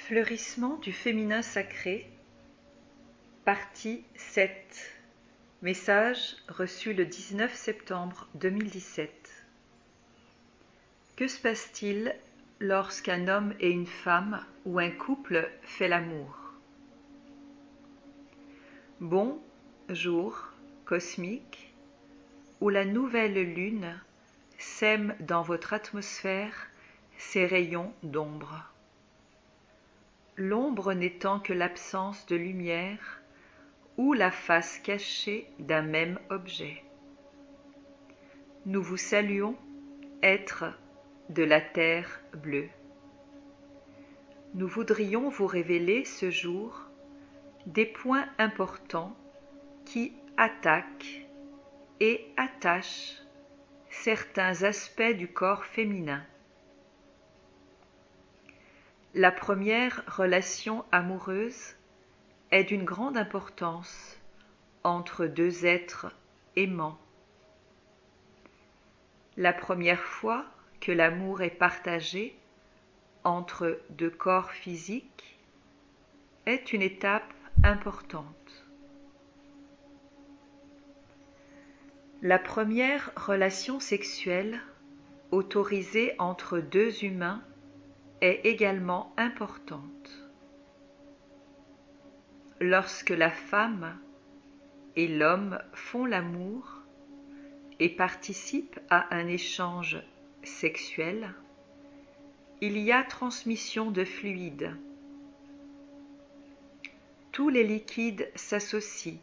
Fleurissement du féminin sacré, partie 7. Message reçu le 19 septembre 2017. Que se passe-t-il lorsqu'un homme et une femme ou un couple fait l'amour? Bon jour cosmique où la nouvelle lune sème dans votre atmosphère ses rayons d'ombre. L'ombre n'étant que l'absence de lumière ou la face cachée d'un même objet. Nous vous saluons, êtres de la terre bleue. Nous voudrions vous révéler ce jour des points importants qui attaquent et attachent certains aspects du corps féminin. La première relation amoureuse est d'une grande importance entre deux êtres aimants. La première fois que l'amour est partagé entre deux corps physiques est une étape importante. La première relation sexuelle autorisée entre deux humains est également importante. Lorsque la femme et l'homme font l'amour et participent à un échange sexuel, il y a transmission de fluides. Tous les liquides s'associent.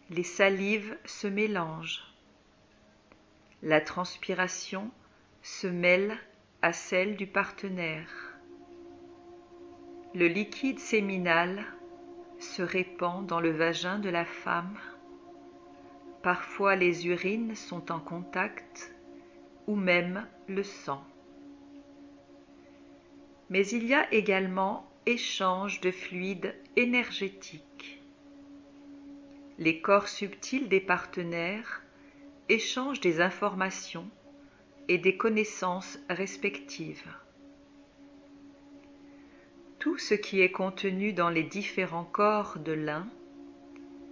Les salives se mélangent. La transpiration se mêle à celle du partenaire. Le liquide séminal se répand dans le vagin de la femme. Parfois les urines sont en contact ou même le sang. Mais il y a également échange de fluides énergétiques. Les corps subtils des partenaires échangent des informations et des connaissances respectives. Tout ce qui est contenu dans les différents corps de l'un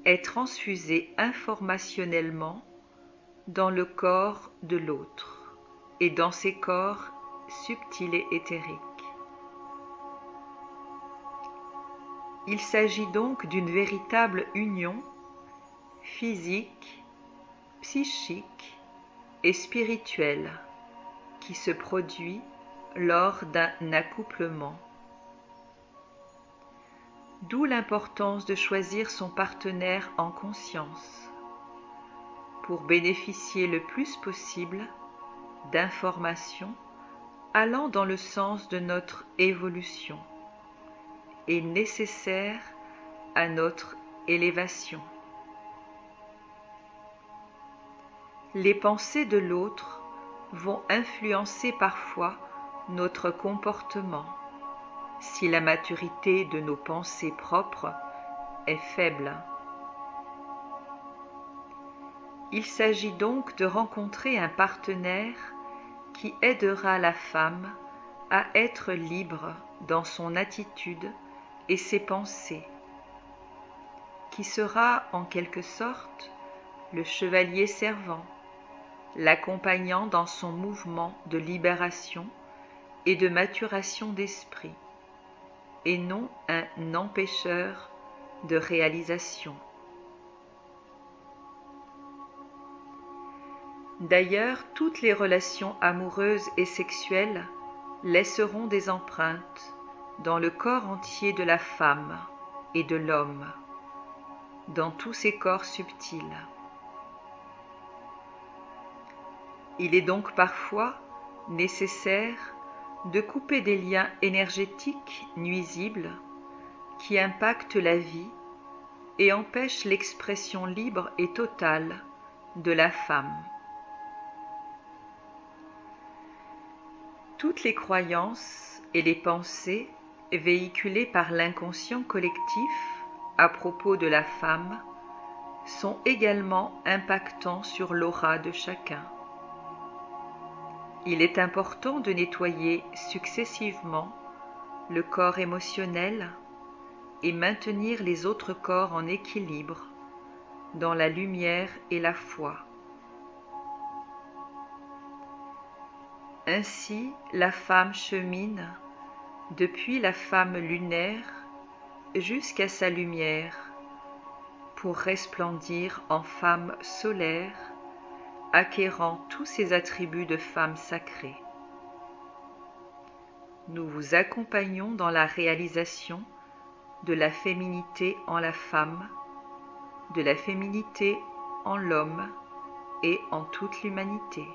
est transfusé informationnellement dans le corps de l'autre et dans ses corps subtils et éthériques. Il s'agit donc d'une véritable union physique, psychique et spirituelle qui se produit lors d'un accouplement. D'où l'importance de choisir son partenaire en conscience pour bénéficier le plus possible d'informations allant dans le sens de notre évolution et nécessaires à notre élévation. Les pensées de l'autre vont influencer parfois notre comportement si la maturité de nos pensées propres est faible. Il s'agit donc de rencontrer un partenaire qui aidera la femme à être libre dans son attitude et ses pensées, qui sera en quelque sorte le chevalier servant, l'accompagnant dans son mouvement de libération et de maturation d'esprit, et non un empêcheur de réalisation. D'ailleurs, toutes les relations amoureuses et sexuelles laisseront des empreintes dans le corps entier de la femme et de l'homme, dans tous ces corps subtils. Il est donc parfois nécessaire de couper des liens énergétiques nuisibles qui impactent la vie et empêchent l'expression libre et totale de la femme. Toutes les croyances et les pensées véhiculées par l'inconscient collectif à propos de la femme sont également impactants sur l'aura de chacun. Il est important de nettoyer successivement le corps émotionnel et maintenir les autres corps en équilibre dans la lumière et la foi. Ainsi, la femme chemine depuis la femme lunaire jusqu'à sa lumière pour resplendir en femme solaire, acquérant tous ses attributs de femme sacrée. Nous vous accompagnons dans la réalisation de la féminité en la femme, de la féminité en l'homme et en toute l'humanité.